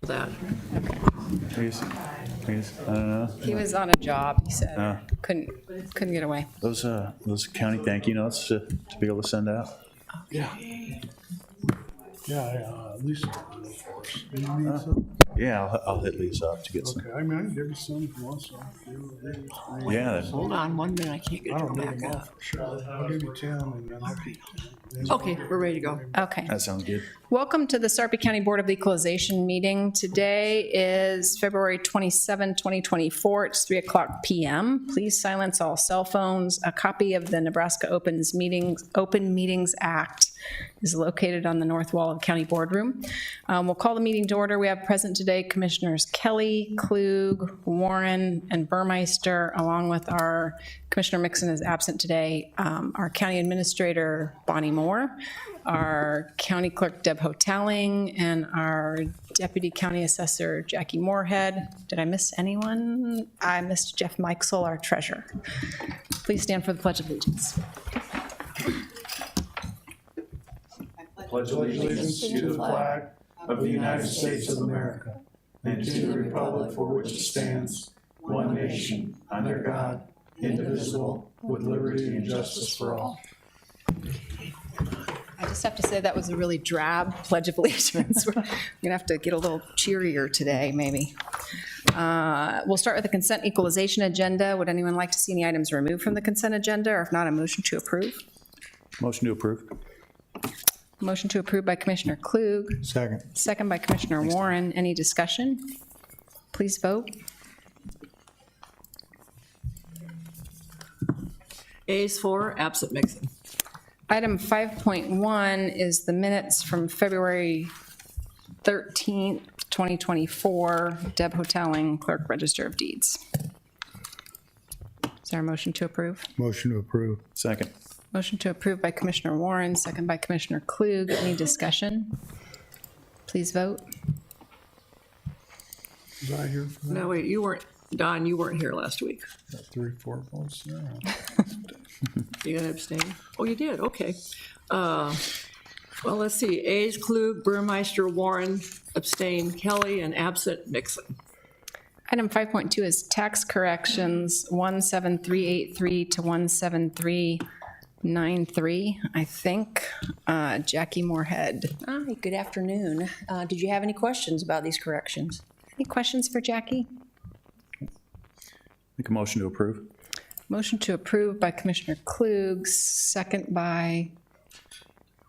that. Please, I don't know. He was on a job, he said. Couldn't get away. Those county thank you notes to be able to send out. Yeah. Yeah, Lisa will do it for us. Do you need some? Yeah, I'll hit Lisa up to get some. Okay, I mean, I can give you some if you want some. Yeah, Hold on 1 minute, I can't get I you don't need back them all up. for sure. I'll give you 10 and then I'll keep 10. Okay, we're ready to go. Okay. that sounds good. Welcome to the Sarpy County Board of Equalization meeting. Today is February 27, 2024. It's 3:00 p.m. Please silence all cell phones. A copy of the Nebraska Open Meetings Act is located on the north wall of County Boardroom. We'll call the meeting to order. We have present today Commissioners Kelly, Klug, Warren, and Burmeister, along with our Commissioner Mixon is absent today, our County Administrator Bonnie Moore, our County Clerk Deb Hotelling, and our Deputy County Assessor Jackie Moorhead. Did I miss anyone? I missed Jeff Mikesell, our Treasurer. Please stand for the Pledge of Allegiance. Pledge allegiance to the flag of the United States of America and to the republic for which it stands, one nation, under God, indivisible, with liberty and justice for all. I just have to say that was a really drab Pledge of Allegiance. We're going to have to get a little cheerier today, maybe. We'll start with the consent equalization agenda. Would anyone like to see any items removed from the consent agenda, or if not, a motion to approve? Motion to approve. Motion to approve by Commissioner Klug, Second. second by Commissioner Warren. Any discussion? Please vote. Ayes 4, absent Mixon. Item 5.1 is the minutes from February 13th, 2024. Deb Hotelling, Clerk Register of Deeds. Is there a motion to approve? Motion to approve. Second. Motion to approve by Commissioner Warren, second by Commissioner Klug. Any discussion? Please vote. Was I here for that? No, wait, you weren't, Don, you weren't here last week. Got 3-4 votes there. You gonna abstain? Oh, you did, okay. Well, let's see, Ayes, Klug, Burmeister, Warren, abstain, Kelly, and absent Mixon. Item 5.2 is tax corrections, 17383 to 17393, I think. Jackie Moorhead. Hi, good afternoon. Did you have any questions about these corrections? Any questions for Jackie? Make a motion to approve. Motion to approve by Commissioner Klug, second by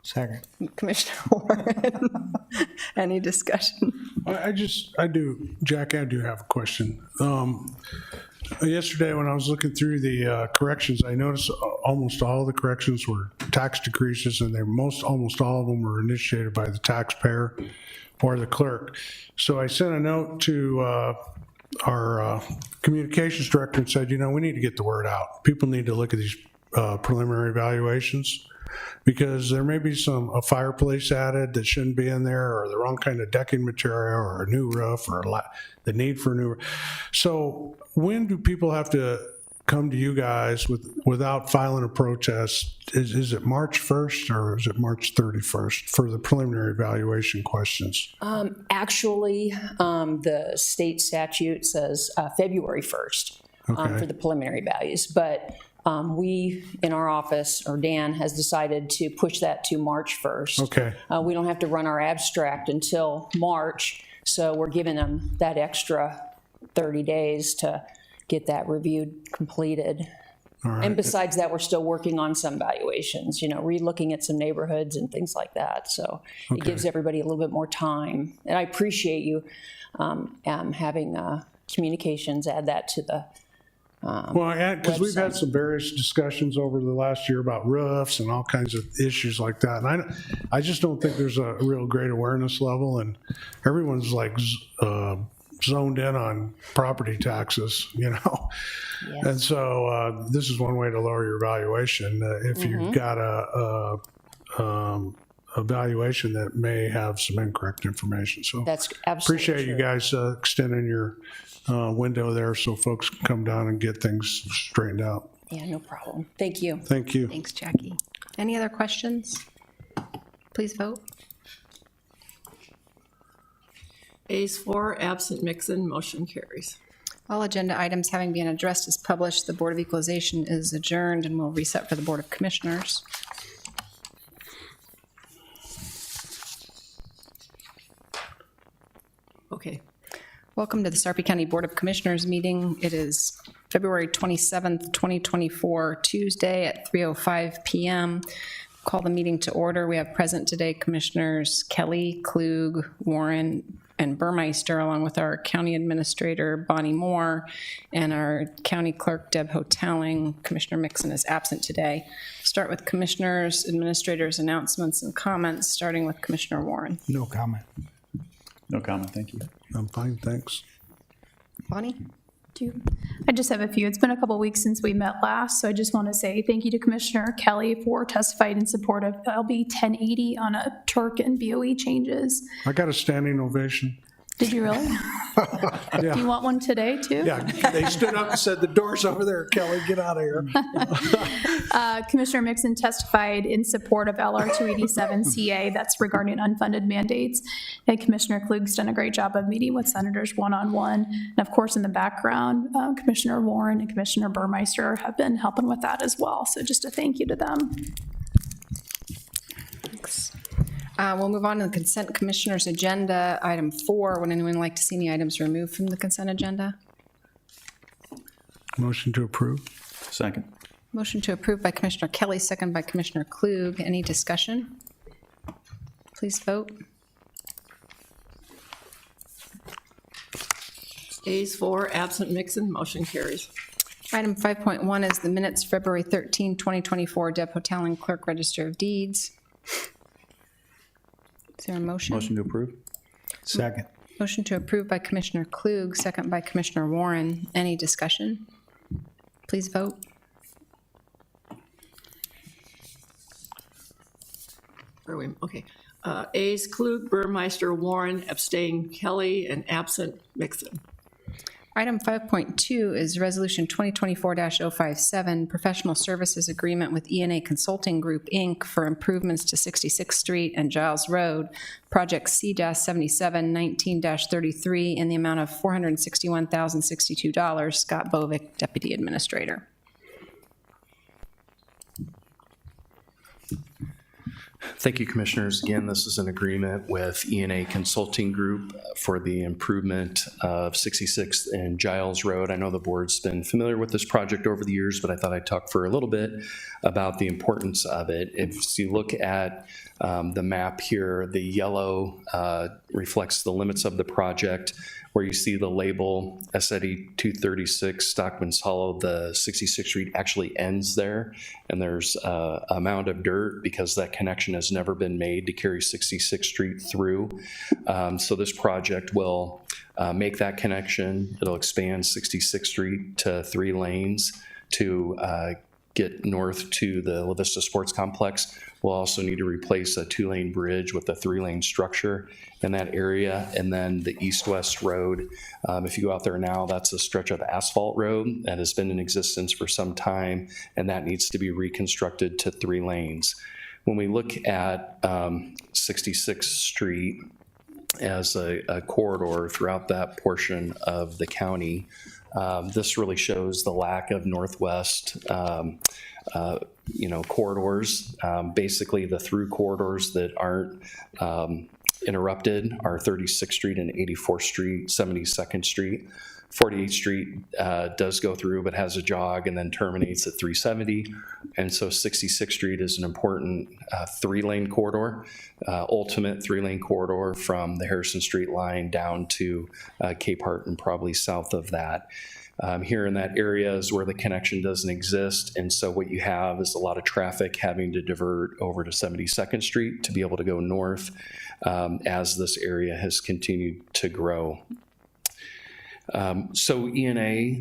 Second. Commissioner Warren. Any discussion? I do, Jack, I do have a question. Yesterday, when I was looking through the corrections, I noticed almost all the corrections were tax decreases, and almost all of them were initiated by the taxpayer or the clerk. So I sent a note to our communications director and said, we need to get the word out. People need to look at these preliminary evaluations, because there may be a fireplace added that shouldn't be in there, or the wrong kind of decking material, or a new roof, or the need for a new roof. So when do people have to come to you guys without filing a protest? Is it March 1st or is it March 31st for the preliminary evaluation questions? Actually, the state statute says February 1st Okay. for the preliminary values, but we in our office, or Dan, has decided to push that to March 1st. Okay. We don't have to run our abstract until March, so we're giving them that extra 30 days to get that reviewed, completed. All right. And besides that, we're still working on some valuations, re-looking at some neighborhoods and things like that. So it gives everybody a little bit more time. And I appreciate you having communications add that to the Well, because we've had some various discussions over the last year about roofs and all kinds of issues like that. And I just don't think there's a real great awareness level, and everyone's like zoned in on property taxes, Yes. And so this is one way to lower your valuation. If you've got a valuation that may have some incorrect information. So That's absolutely appreciate you true. guys extending your window there so folks can come down and get things straightened out. Yeah, no problem. Thank you. Thank you. Thanks, Jackie. Any other questions? Please vote. Ayes 4, absent Mixon, motion carries. All agenda items having been addressed as published, the Board of Equalization is adjourned and will reset for the Board of Commissioners. Okay. Welcome to the Sarpy County Board of Commissioners meeting. It is February 27th, 2024, Tuesday at 3:05 p.m. Call the meeting to order. We have present today Commissioners Kelly, Klug, Warren, and Burmeister, along with our County Administrator Bonnie Moore and our County Clerk Deb Hotelling. Commissioner Mixon is absent today. Start with Commissioners, Administrators, announcements, and comments, starting with Commissioner Warren. No comment. No comment, thank you. I'm fine, thanks. Bonnie? I just have a few. It's been a couple weeks since we met last, so I just want to say thank you to Commissioner Kelly for testifying in support of LB 1080 on a Turk and BOE changes. I got a standing ovation. Did you really? Do you want one today, too? Yeah, they stood up and said, "The door's over there, Kelly, get out of here." Commissioner Mixon testified in support of LR 287CA, that's regarding unfunded mandates. And Commissioner Klug's done a great job of meeting with senators one-on-one. And of course, in the background, Commissioner Warren and Commissioner Burmeister have been helping with that as well. So just a thank you to them. We'll move on to the consent commissioners agenda. Item 4, would anyone like to see any items removed from the consent agenda? Motion to approve. Second. Motion to approve by Commissioner Kelly, second by Commissioner Klug. Any discussion? Please vote. Ayes 4, absent Mixon, motion carries. Item 5.1 is the minutes, February 13, 2024, Deb Hotelling, Clerk Register of Deeds. Is there a motion? Motion to approve? Second. Motion to approve by Commissioner Klug, second by Commissioner Warren. Any discussion? Please vote. Okay. Ayes Klug, Burmeister, Warren, abstain Kelly, and absent Mixon. Item 5.2 is Resolution 2024-057, Professional Services Agreement with E&A Consulting Group, Inc. for improvements to 66th Street and Giles Road, Project C-7719-33, in the amount of $461,062. Scott Bovick, Deputy Administrator. Thank you, Commissioners. Again, this is an agreement with E&A Consulting Group for the improvement of 66th and Giles Road. I know the board's been familiar with this project over the years, but I thought I'd talk for a little bit about the importance of it. If you look at the map here, the yellow reflects the limits of the project. Where you see the label SID 236 Stockman's Hollow, the 66th Street actually ends there, and there's a mound of dirt because that connection has never been made to carry 66th Street through. So this project will make that connection. It'll expand 66th Street to 3 lanes to get north to the La Vista Sports Complex. We'll also need to replace a 2-lane bridge with a 3-lane structure in that area. And then the east-west road, if you go out there now, that's a stretch of asphalt road that has been in existence for some time, and that needs to be reconstructed to 3 lanes. When we look at 66th Street as a corridor throughout that portion of the county, this really shows the lack of northwest corridors. Basically, the through corridors that aren't interrupted are 36th Street and 84th Street, 72nd Street. 48th Street does go through, but has a jog and then terminates at 370. And so 66th Street is an important 3-lane corridor, ultimate 3-lane corridor from the Harrison Street line down to Cape Hart and probably south of that. Here in that area is where the connection doesn't exist, and so what you have is a lot of traffic having to divert over to 72nd Street to be able to go north as this area has continued to grow. So E&A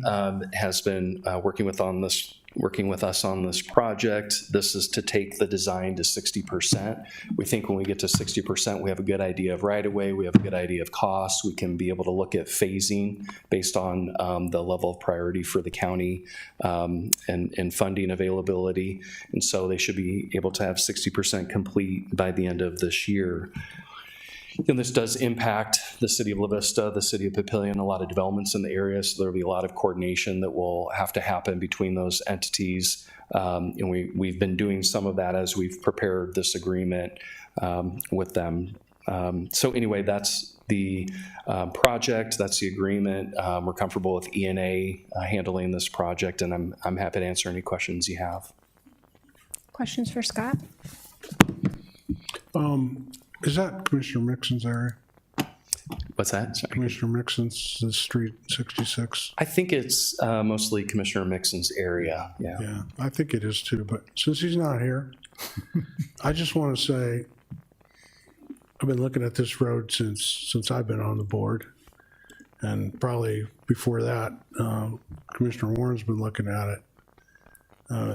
has been working with us on this project. This is to take the design to 60%. We think when we get to 60%, we have a good idea of right-of-way, we have a good idea of cost, we can be able to look at phasing based on the level of priority for the county and funding availability. And so they should be able to have 60% complete by the end of this year. This does impact the city of La Vista, the city of Papillion, a lot of developments in the area, so there'll be a lot of coordination that will have to happen between those entities. And we've been doing some of that as we've prepared this agreement with them. So anyway, that's the project, that's the agreement. We're comfortable with ENA handling this project, and I'm happy to answer any questions you have. Questions for Scott? Is that Commissioner Mixon's area? What's that? Sorry. Commissioner Mixon's Street 66? I think it's mostly Commissioner Mixon's area, yeah. Yeah, I think it is too, but since he's not here, I just want to say, I've been looking at this road since I've been on the board. And probably before that, Commissioner Warren's been looking at it.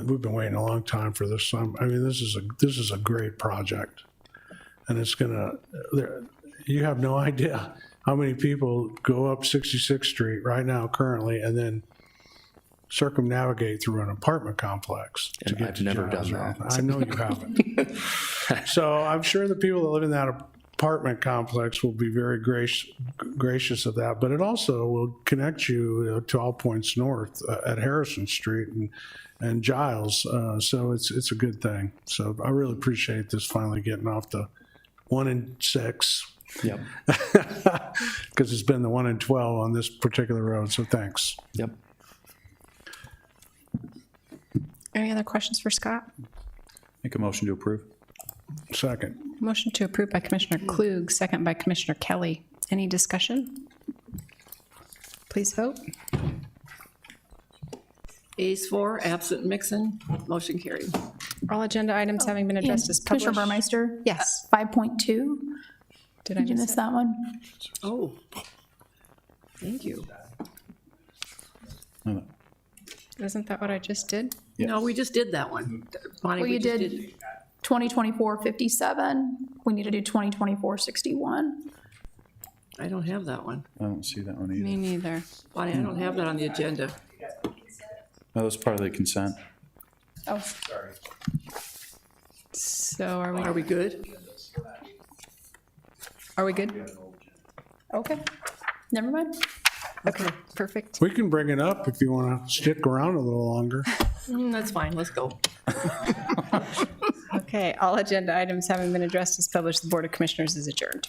We've been waiting a long time for this. I mean, this is a great project. And it's you have no idea how many people go up 66th Street right now currently and then circumnavigate through an apartment complex to And get I've to never Giles done Road. that. I know you haven't. So I'm sure the people that live in that apartment complex will be very gracious of that, but it also will connect you to all points north at Harrison Street and Giles. So it's a good thing. So I really appreciate this finally getting off the 1 and 6, Yep, because it's been the 1 and 12 on this particular road. So thanks. yep. Any other questions for Scott? Make a motion to approve. Second. Motion to approve by Commissioner Klug, second by Commissioner Kelly. Any discussion? Please vote. Ayes 4, absent Mixon, motion carried. All agenda items having been And addressed as published. Commissioner Burmeister? Yes. 5.2, Did I did you miss miss it? that one? Oh, thank you. Isn't that what I just did? No, we just did that one. Bonnie, Well, we you just did 2024-57. We need to do 2024-61. I don't have that one. I don't see that one Me either. neither. Bonnie, I don't have that on the agenda. That was part of the consent. Oh. So are Are we good? we good? Okay, never mind. Okay, perfect. We can bring it up if you want to stick around a little longer. That's fine, let's go. Okay, all agenda items having been addressed as published, the Board of Commissioners is adjourned.